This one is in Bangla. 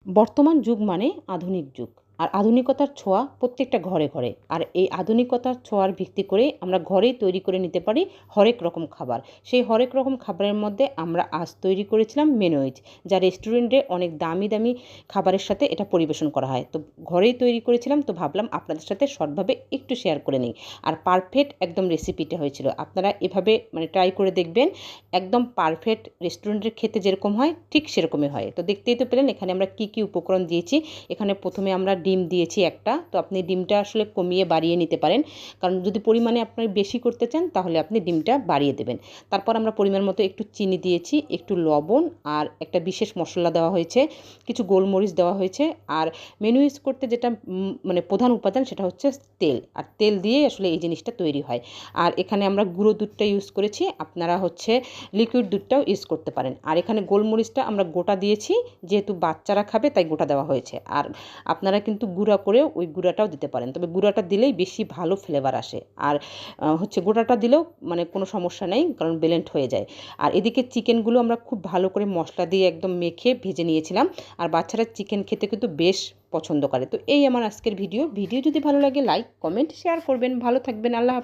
বর্তমান যুগ মানে আধুনিক যুগ। আর আধুনিকতার ছোঁয়া প্রত্যেকটা ঘরে ঘরে। আর এই আধুনিকতার ছোঁয়ার ভিত্তি করে আমরা ঘরেই তৈরি করে নিতে পারি হরেক রকম খাবার। সেই হরেক রকম খাবারের মধ্যে আমরা আজ তৈরি করেছিলাম মেনোয়েজ, যা রেস্টুরেন্টে অনেক দামি দামি খাবারের সাথে এটা পরিবেশন করা হয়। তো ঘরেই তৈরি করেছিলাম, তো ভাবলাম আপনাদের সাথে শর্টভাবে একটু শেয়ার করে নিই। আর পারফেক্ট একদম রেসিপিটা হয়েছিল। আপনারা এভাবে ট্রাই করে দেখবেন। একদম পারফেক্ট রেস্টুরেন্টের খেতে যেরকম হয় ঠিক সেরকমই হয়। তো দেখতেই তো পেলেন এখানে আমরা কি উপকরণ দিয়েছি। এখানে প্রথমে আমরা ডিম দিয়েছি একটা। তো আপনি ডিমটা আসলে কমিয়ে বাড়িয়ে নিতে পারেন, কারণ যদি পরিমাণে আপনি বেশি করতে চান তাহলে আপনি ডিমটা বাড়িয়ে দেবেন। তারপর আমরা পরিমাণ মতো একটু চিনি দিয়েছি, একটু লবণ, আর একটা বিশেষ মশলা দেওয়া হয়েছে, কিছু গোলমরিচ দেওয়া হয়েছে। আর মেনুইজ করতে যেটা প্রধান উপাদান সেটা হচ্ছে তেল। আর তেল দিয়েই আসলে এই জিনিসটা তৈরি হয়। আর এখানে আমরা গুঁড়ো দুধটা ইউজ করেছি, আপনারা লিকুইড দুধটাও ইউজ করতে পারেন। আর এখানে গোলমরিচটা আমরা গোটা দিয়েছি, যেহেতু বাচ্চারা খাবে তাই গোটা দেওয়া হয়েছে। আর আপনারা কিন্তু গুঁড়া করেও ওই গুঁড়াটাও দিতে পারেন, তবে গুঁড়াটা দিলেই বেশি ভালো ফ্লেভার আসে। আর গোটাটা দিলেও কোনো সমস্যা নেই, কারণ ব্লেন্ড হয়ে যায়। আর এদিকে চিকেনগুলো আমরা খুব ভালো করে মশলা দিয়ে একদম মেখে ভেজে নিয়েছিলাম। আর বাচ্চারা চিকেন খেতে কিন্তু বেশ পছন্দ করে। তো এই আমার আজকের ভিডিও যদি ভালো লাগে লাইক কমেন্ট শেয়ার করবেন। ভালো থাকবেন। আল্লাহ হাফেজ।